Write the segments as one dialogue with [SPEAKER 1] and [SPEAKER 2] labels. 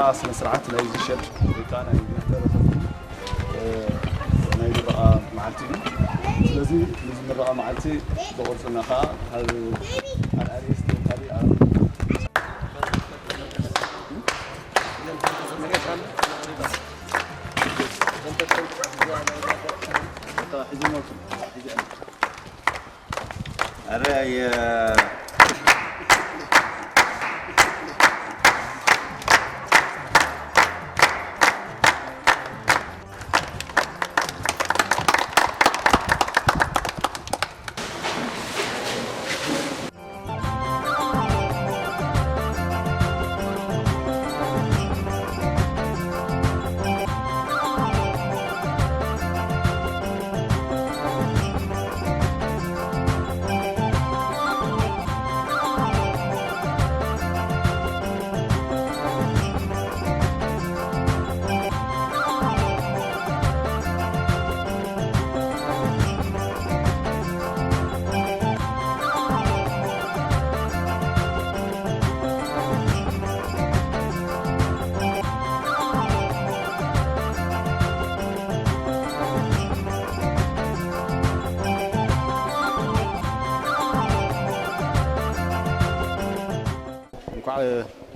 [SPEAKER 1] مرة سنسرعت لا يزشد كان ناي مرة معلتي لازم مرة معلتي بقولنا خا هل الأريس تبالي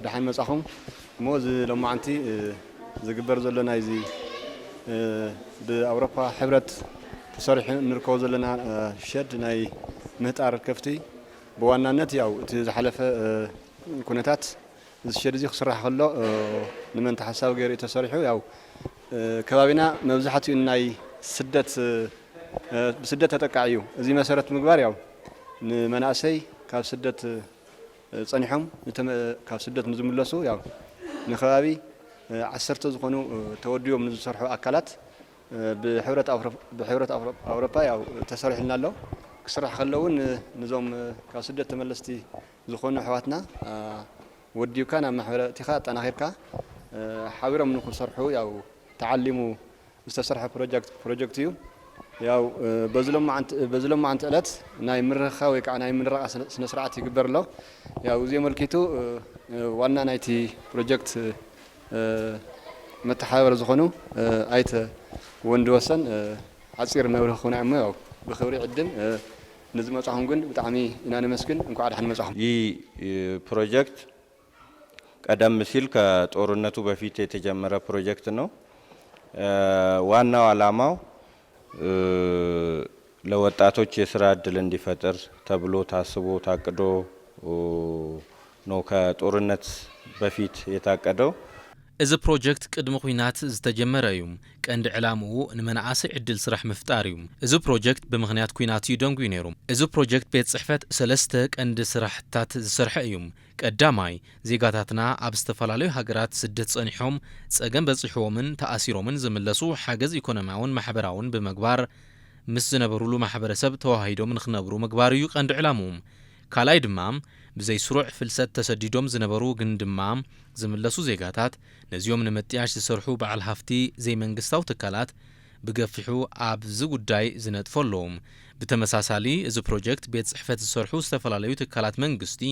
[SPEAKER 1] دحين مساخم موز لما عنتي زجبر زلنا يزي بأوروبا حبرت تصريح نركوز زلنا شد ناي مهتار كفتي بوانا نت ياو تزحلف كونتات الشد زي خسر حلو لمن تحساب غير تصريحه ياو كبابنا مبزحتي ناي سدت تتقعيو زي مسارة مقبار ياو مناسي كاب سدت صنيحهم كاب سدت نزملسو ياو نخبابي عسرت زخونو توديوم نزسرحو اكلات بحبرة أوروبا ياو تسرح لنا له كسرح خلون نزوم كاب سدت تملستي زخونو حواتنا وديو كان محبرة تخات انا غيركا حاورهم نكون صرحو ياو تعلموا استسرح بروجكتيو ياو بزلم عن تقلت ناي مرخا ويكا ناي منرقه سنسرعت يقبر له ياو زي ملكيتو وانا نايتي بروجكت متحاور زخونو ايت وندوسن عصير نوره خونا عمو ياو بخبري عدم نزمصاهم كن بطعمي انا نمسكن انكو عاد حنمصاهم
[SPEAKER 2] ي بروجكت ቀደም ሲል ከጦርነቱ በፊት የተጀመረ ፕሮጀክት ነው። ዋናው ዓላማው ለወጣቶች የሥራ ዕድል እንዲፈጠር ተብሎ ታስቦ ታቅዶ ነው ከጦርነት በፊት የታቀደው።
[SPEAKER 3] እዚ ፕሮጀክት ቅድመ ኩናት ዝተጀመረ እዩ ቀንዲ ዕላምኡ ንመናእሰይ ዕድል ስራሕ ምፍጣር እዩ እዚ ፕሮጀክት ብምኽንያት ኩናት እዩ ደንጉ ነይሩ እዚ ፕሮጀክት ቤት ጽሕፈት ሰለስተ ቀንዲ ስራሕታት ዝሰርሐ እዩ ቀዳማይ ዜጋታትና ኣብ ዝተፈላለዩ ሃገራት ስደት ጸኒሖም ጸገም በጽሕዎምን ተኣሲሮምን ዝምለሱ ሓገዝ ኢኮኖሚያውን ማሕበራውን ብምግባር ምስ ዝነበሩሉ ማሕበረሰብ ተዋሂዶም ንኽነብሩ ምግባር እዩ ቀንዲ ዕላምኡ ካልኣይ ድማ ብዘይ ስሩዕ ፍልሰት ተሰዲዶም ዝነበሩ ግን ድማ ዝምለሱ ዜጋታት ነዚኦም ንምጥያሽ ዝሰርሑ በዓል ሃፍቲ ዘይመንግስታዊ ትካላት ብገፊሑ ኣብዚ ጉዳይ ዝነጥፈሎም ብተመሳሳሊ እዚ ፕሮጀክት ቤት ጽሕፈት ዝሰርሑ ዝተፈላለዩ ትካላት መንግስቲ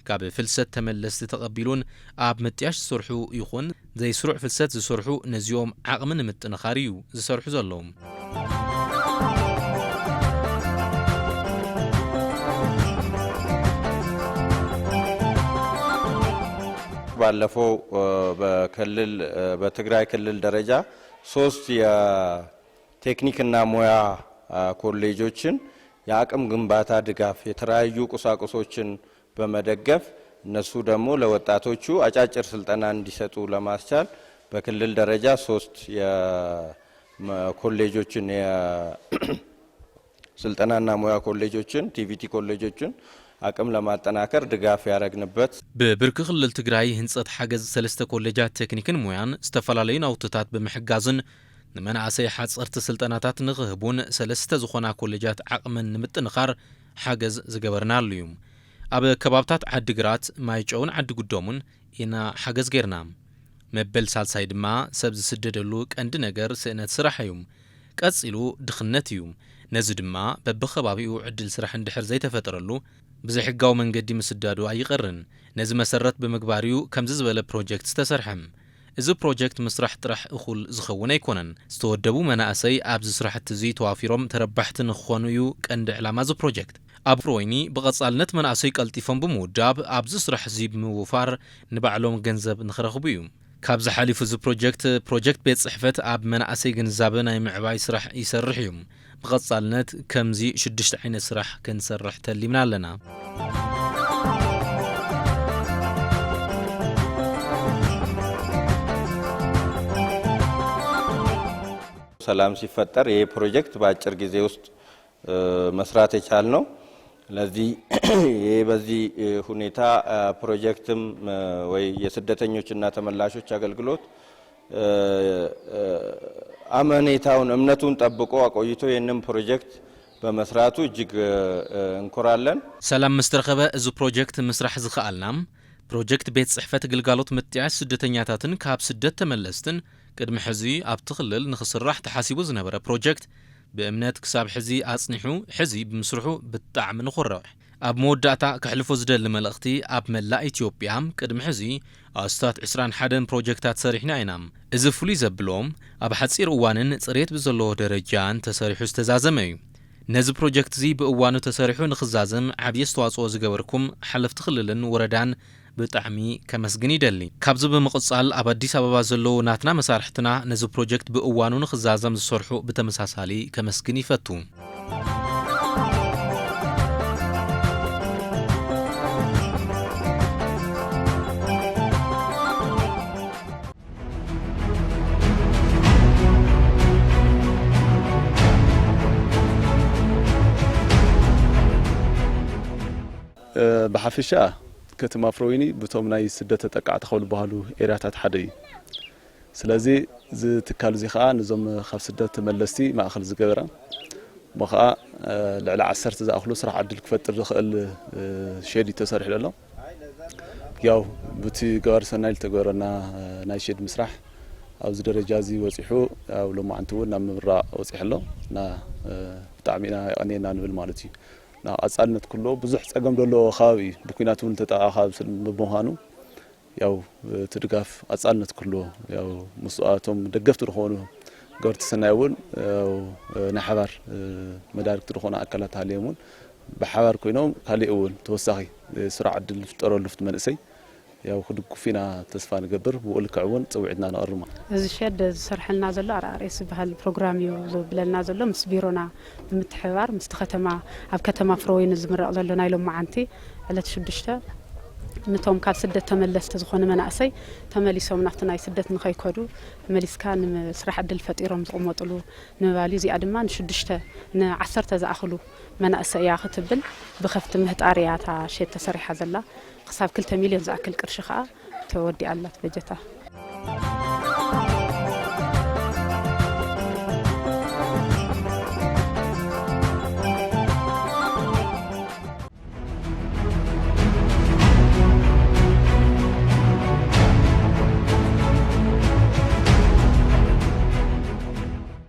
[SPEAKER 3] ካብ ፍልሰት ተመለስቲ ተቐቢሉን ኣብ ምጥያሽ ዝሰርሑ ይኹን ዘይ ስሩዕ ፍልሰት ዝሰርሑ ነዚኦም ዓቕሚ ንምጥንኻር እዩ ዝሰርሑ ዘለዎም
[SPEAKER 2] ባለፈው በትግራይ ክልል ደረጃ 3 የቴክኒክና ሙያ ኮሌጆችን የአቅም ግንባታ ድጋፍ የተራዩ ቁሳቁሶችን በመደገፍ እነሱ ደግሞ ለወጣቶቹ አጫጭር ስልጠና እንዲሰጡ ለማስቻል በክልል ደረጃ 3 የኮሌጆችን የስልጠናና ሙያ ኮሌጆችን ቲቪቲ ኮሌጆችን አቅም ለማጠናከር ድጋፍ ያረግንበት
[SPEAKER 3] በብርክ ክልል ትግራይ ህንጸት ሓገዝ ሰለስተ ኮሌጃት ቴክኒክን ሙያን ዝተፈላለዩ ናውትታት በመሕጋዝን ንመናእሰይ ሓጸርቲ ስልጠናታት ንኽህቡን ሰለስተ ዝኾና ኮሌጃት ዓቕምን ንምጥንኻር ሓገዝ ዝገበርናሉ እዩ ኣብ ከባብታት ዓዲግራት ማይጨውን ዓዲ ጉዶሙን ኢና ሓገዝ ጌርና መበል ሳልሳይ ድማ ሰብ ዝስደደሉ ቀንዲ ነገር ስእነት ስራሕ እዩ ቀጺሉ ድኽነት እዩ ነዚ ድማ በብኸባቢኡ ዕድል ስራሕ እንድሕር ዘይተፈጠረሉ ብዘሕጋው መንገዲ ምስዳዱ ኣይቀርን ነዚ መሰረት ብምግባርዩ ከምዚ ዝበለ ፕሮጀክት ዝተሰርሐም እዚ ፕሮጀክት ምስራሕ ጥራሕ እኹል ዝኸውን ኣይኮነን ዝተወደቡ መናእሰይ ኣብዚ ስራሕቲ እዚ ተዋፊሮም ተረባሕቲ ንኽኾኑ እዩ ቀንዲ ዕላማ እዚ ፕሮጀክት ኣብ ፍሮይኒ ብቐጻልነት መናእሰይ ቀልጢፎም ብምውዳብ ኣብዚ ስራሕ እዚ ብምውፋር ንባዕሎም ገንዘብ ንኽረኽቡ እዩ ካብዚ ሓሊፉ እዚ ፕሮጀክት ቤት ጽሕፈት ኣብ መናእሰይ ግንዛበ ናይ ምዕባይ ስራሕ ይሰርሕ እዩ ብቐጻልነት ከምዚ 6 ዓይነት ስራሕ ክንሰርሕ ተሊምና ኣለና
[SPEAKER 2] ሰላም ሲፈጠር ይሄ ፕሮጀክት በአጭር ጊዜ ውስጥ መስራት የቻልነው ለዚህ ይሄ በዚህ ሁኔታ ፕሮጀክትም ወይ የስደተኞችና ተመላሾች አገልግሎት አመኔታውን እምነቱን ጠብቆ አቆይቶ የነም ፕሮጀክት በመስራቱ እጅግ እንኮራለን
[SPEAKER 3] ሰላም ምስተረኸበ እዚ ፕሮጀክት መስራሕ ዝኸአልናም ፕሮጀክት ቤት ጽሕፈት ግልጋሎት ምጥያሽ ስደተኛታትን ካብ ስደት ተመለስትን ቅድሚ ሕዚ ኣብ ትኽልል ንኽስራሕ ተሓሲቡ ዝነበረ ፕሮጀክት بأمنات كساب حزي أصنحو حزي بمسرحو بالطعم نخرح أب مودعتا كحلفو زدل ملأختي أب ملا إثيوبيام قدم حزي أستات 21 بروجكتات سريحنا ينام إذا فولي زبلوم أب حتصير أوانن صريت بزلو درجان تسريحو استزازمي نز بروجكت زي بأوانو تسريحو نخزازم عبي استواصو زقوركم حلف تخللن وردان بطعمي كمسجني دلي كابز بمقصال أب أديس أبابا زلو ناتنا مسارحتنا نزو بروجكت بأوانو نخزازم زصرحو بتمساسالي كمسجني فتو
[SPEAKER 4] بحفشة كتما فرويني بتوم ناي سدة تقع تخول بهالو إيراتات حدي سلازي زي تكالو زي خا نزوم خاف سدة تملستي ما أخل زجبرة بخا لعلى عسرت زي أخلو صراحة عدل كفتر دخل شيدي تسرح له ياو بتي جوار سنايل تجورنا نايشيد مسرح أو زدر جازي وصيحو أو لو ما عنتو نام برا وصيح له نا تعمينا أنينا نبل مالتي نا أصالنت كله بزح أقام دلو خاوي بكيناتون تتأخذ بمهانو ياو تدقف أصالنت كله ياو مسؤاتهم دقفت رخونه قرت سنايون أو نحبر مدارك ترخونه أكلات عليهم بحوار كينهم خلي أول توسعي سرعة الفطر اللفت منسي ياو خدك فينا تصفى نقبر بقول كعون توعدنا نقرما.
[SPEAKER 5] إذا شد صرح النازل على رئيس بهالبرنامج وبلا النازل له مسبيرونا بمتحوار مستختمة عب كتما فروين الزمر الله نايلهم معنتي على تشدشته نتوم كاد سدة تملس تزخون مناسي تمليسهم نحتنا يسدة نخي كودو مليس كان سرح عدل فتيرهم زقوم طلو نبالي زي أدمان شدشته نعثرت زأخلو مناسي يا ختبل بخفت مهت أريات شيء تسرح هذا حساب كل تميلين زأكل كرشخاء تودي على بجته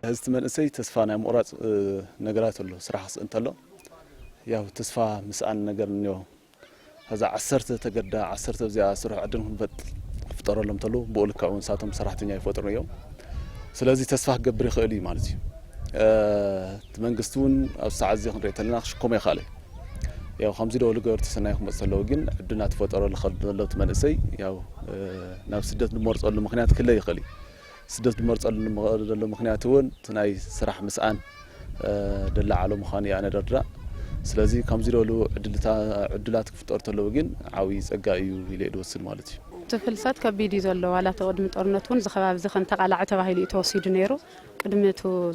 [SPEAKER 4] هزت من أسي تسفانا مقرات نجارات له صراحة أنت له ياو تسفا مسألة نجار نيو هذا عسرت تجدا عسرت زي سرعة عدنهم فطر لهم تلو بقول كعون ساعتهم صراحة تنيا يفطرون يوم سلازي تسفح قبري خالي مالتي تمنقستون أو ساعة زي خنريت لنا شكم يا خالي ياو 5 دولار قرت سنة يخم بسلوجين عدنا تفطر لخد الله تمنسي ياو نفس سدة المرض أو المخنات كلها يخلي سدة المرض أو المخنات هون تناي سرح مسأن دل على مخاني أنا درا سلازي كم زيرو عدلات كفتور تلوجين عاوز أجايو يلقوا وصل مالتي.
[SPEAKER 5] تفلسات كبيدي زلوا على تقدم أرنتون زخباب زخن تقلع عتبه اللي توصيد نيرو قدمتو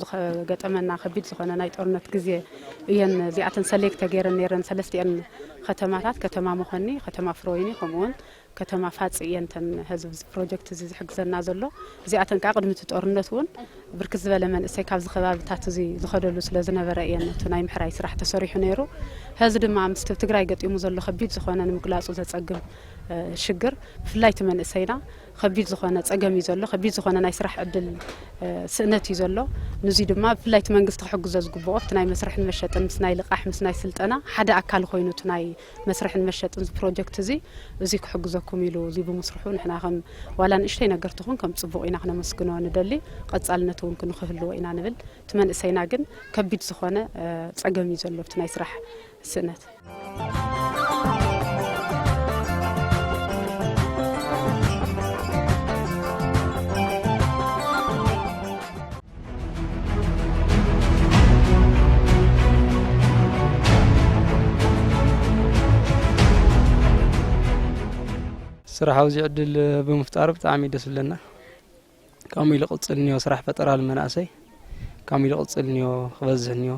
[SPEAKER 5] جت أمنا خبيد زخنا نايت أرنت جزية ين زيعة سلك تجير نيرن سلستي أن ختمات كتما مخني ختما فرويني خمون كتما فاتس ين تن هذا بروجكت زي حق زنا زلوا زيعة كقدمتو أرنتون ብርክት ዝበለ መንእሰይ ካብ ዝኸባቢታት እዚ ዝኸደሉ ስለ ዝነበረ እየን እቲ ናይ ምሕራይ ስራሕ ተሰሪሑ ነይሩ ሕዚ ድማ ምስ ትግራይ ገጢሙ ዘሎ ከቢድ ዝኾነ ንምግላጹ ዘጸግም ሽግር ብፍላይ እቲ መንእሰይና ከቢድ ዝኾነ ጸገም እዩ ዘሎ ከቢድ ዝኾነ ናይ ስራሕ ዕድል ስእነት እዩ ዘሎ ንዚ ድማ ብፍላይ እቲ መንግስቲ ክሕግዞ ዝግብኦ እቲ ናይ መስርሕን መሸጥን ምስ ናይ ልቃሕ ምስ ናይ ስልጠና ሓደ ኣካል ኮይኑ እቲ ናይ መስርሕን መሸጥን ፕሮጀክት እዚ ክሕግዘኩም ኢሉ እዚ ብምስርሑ ንሕና ከም ዋላ ንእሽተይ ነገር ትኹን ከም ጽቡቕ ኢና ክነመስግኖ ንደሊ ቀጻልነት እውን ክንህልዎ ኢና ንብል እቲ መንእሰይና ግን ከቢድ ዝኾነ ጸገም እዩ ዘሎ እቲ ናይ ስራሕ ስእነት
[SPEAKER 6] ስራحው ዝዕድል ብምፍጣር ብጣዕሚ ደስ ይብለና ካሚል ቅጽልኒዮ ስራሕ ፈጠራል መናእሰይ ካሚል ቅጽልኒዮ ክበዝሕኒዮ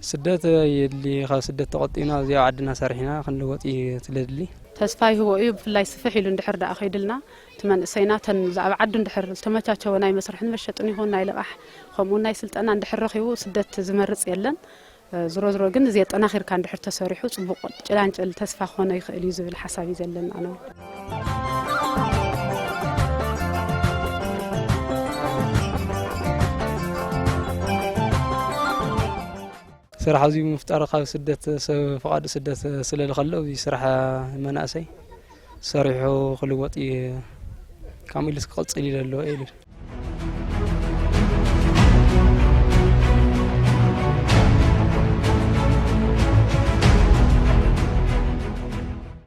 [SPEAKER 6] ስደት የድሊ ካብ ስደት ተቆጢና እዚያ ዓድና ሰሪሕና ክንልወጥ ትልድሊ
[SPEAKER 5] ተስፋ ይህቦ እዩ ብፍላይ ስፍሕ ኢሉ እንድሕር ዳኣ ኸይድልና እቲ መንእሰይና ተን ዛዕባ ዓዱ እንድሕር ዝተመቻቸወ ናይ መስርሕን መሸጥን ይኹን ናይ ልቃሕ ከምኡ ናይ ስልጠና እንድሕር ረኺቡ ስደት ዝመርጽ የለን ዝሮ ዝሮ ግን እዚ ጠናኺርካ እንድሕር ተሰሪሑ ጽቡቕ ጭላንጭል ተስፋ ክኾነ ይኽእል እዩ ዝብል ሓሳብ እዩ ዘለና ኣነ
[SPEAKER 6] ስራሕ እዚ ምፍጣር ካብ ስደት ፈቃድ ስደት ስለለ ከለው እዚ ስራሕ መናእሰይ ሰሪሑ ክልወጥ ካሚልስ ክቅጽል ይደሎ ኢሉ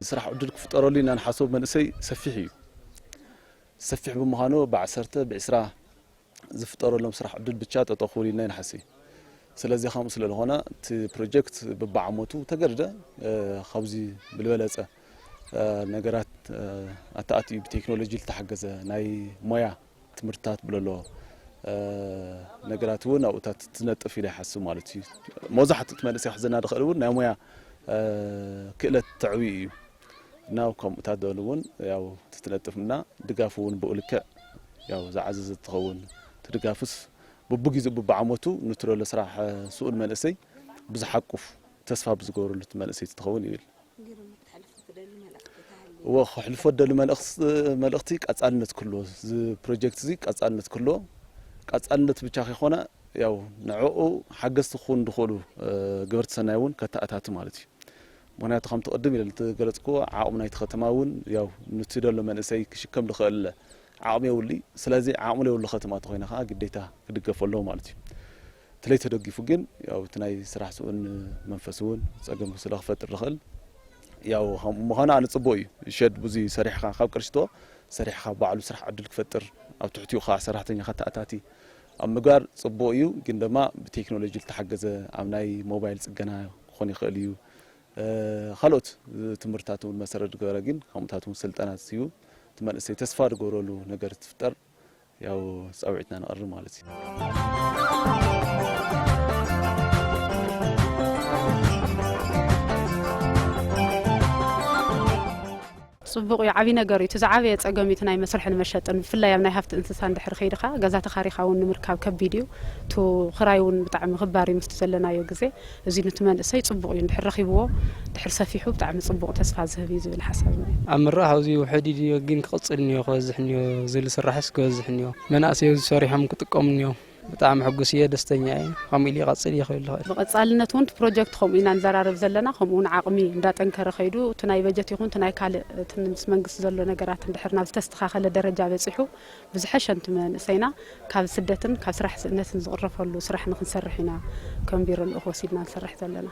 [SPEAKER 4] ስራሕ ዕድል ክፍጠረሉ ኢና ንሓስብ መንእሰይ ሰፊሕ እዩ ሰፊሕ ብምዃኑ ብ10 ብ20 ዝፍጠረሎም ስራሕ ዕድል ብቻ ተጠኽውል ኢና ንሓስብ ስለዚህ ከም ስለሆነ እቲ ፕሮጀክት በባዓመቱ ተገርደ ካብዚ ብልበለጸ ነገራት ኣታኣቲ ብቴክኖሎጂ ዝተሓገዘ ናይ ሞያ ትምህርታት ብለሎ ነገራት እውን ኣብኡታት ትነጥፍ ኢለ ይሓስብ ማለት እዩ መብዛሕትኡ መንእሰይ ክዘና ድኽእል እውን ናይ ሞያ ክእለት ተዕዊ እዩ ናው ከምኡታት ደሉ እውን ያው ትነጥፍና ድጋፍ እውን ብኡልከ ያው ዝዓዘዘ ትኸውን ትድጋፍስ በብጊዜ በብዓመቱ ንትረለ ስራሕ ሱኡል መንእሰይ ብዝሓቁፍ ተስፋ ብዝገብረሉ መንእሰይ ትኸውን ይብል ወኽሕልፎ ደሉ መልእኽቲ ቀጻልነት ክሎ ዝ ፕሮጀክት እዚ ቀጻልነት ክሎ ቀጻልነት ብቻ ከይኾነ ያው ንዕኡ ሓገዝቲ ክኾኑ ድኽእሉ ገበርቲ ሰናይ እውን ከተኣታት ማለት እዩ ምክንያቱ ከም ተቀድም ኢለ ተገለጽኮ ዓቕም ናይቲ ከተማ እውን ያው ንትደሎ መንእሰይ ክሽከም ድኽእል ዓቕም የውሊ ስለዚ ዓቕም የውሊ ከተማ ተኾይና ከዓ ግዴታ ክድገፈሎ ማለት እዩ ትለይ ተደጊፉ ግን ያው እቲ ናይ ስራሕ ስኡን መንፈስ እውን ጸገም ስለ ክፈጥር ድኽእል ያው ምዃኑ ኣነ ጽቡቕ እዩ ሸድ ብዙ ሰሪሕካ ካብ ቅርሽቶ ሰሪሕካ ባዕሉ ስራሕ ዕድል ክፈጥር ኣብ ትሕቲኡ ከዓ ሰራሕተኛ ከተኣታቲ ኣብ ምግባር ጽቡቕ እዩ ግን ድማ ብቴክኖሎጂ ዝተሓገዘ ኣብ ናይ ሞባይል ጽገና ክኾን ይኽእል እዩ ካልኦት ትምህርታት እውን መሰረት ገበረ ግን ከምኡታት እውን ስልጠናት እዩ ትመንእሰይ ተስፋ ዝገብረሉ ነገር ትፍጠር ያው ጻውዒትና ነቕርብ ማለት እዩ
[SPEAKER 5] ጽቡቕ እዩ ዓቢ ነገር እዩ ትዛዓበየ ጸገሚት ናይ መስርሕን መሸጥን ብፍላይ ኣብ ናይ ሃፍቲ እንስሳ እንድሕር ኸይድኻ ገዛ ተኻሪኻ እውን ንምርካብ ከቢድ እዩ ቱ ክራይ እውን ብጣዕሚ ክባር እዩ ምስቲ ዘለናዮ ግዜ እዚ ነቲ መንእሰይ ጽቡቕ እዩ እንድሕር ረኺብዎ ድሕር ሰፊሑ ብጣዕሚ ጽቡቕ ተስፋ ዝህብ እዩ ዝብል ሓሳብ እዩ
[SPEAKER 6] ኣብ ምራሕ ኣብዚ ውሕድ ግን ክቕጽልኒዮ ክበዝሕኒዮ ዝል ስራሕስ ክበዝሕኒዮ መናእሰይ ሰሪሖም ክጥቀሙኒዮ بتاع محجوسية دستنيا خميلي قصير يخيل له
[SPEAKER 5] بقصالنا تون بروجكت خم إن نزرع زلنا خمون عقمي دات أنكر خيدو تناي بجت يكون تناي كال تنس منقص زلنا نجارات ندحرنا بتستخاخ لدرجة بيصحوا بزحش أنت من سينا كاب سدتن كاب سرح الناس نزغرف له سرح نخنسرحنا كم بيرن الأخوة سيدنا نسرح زلنا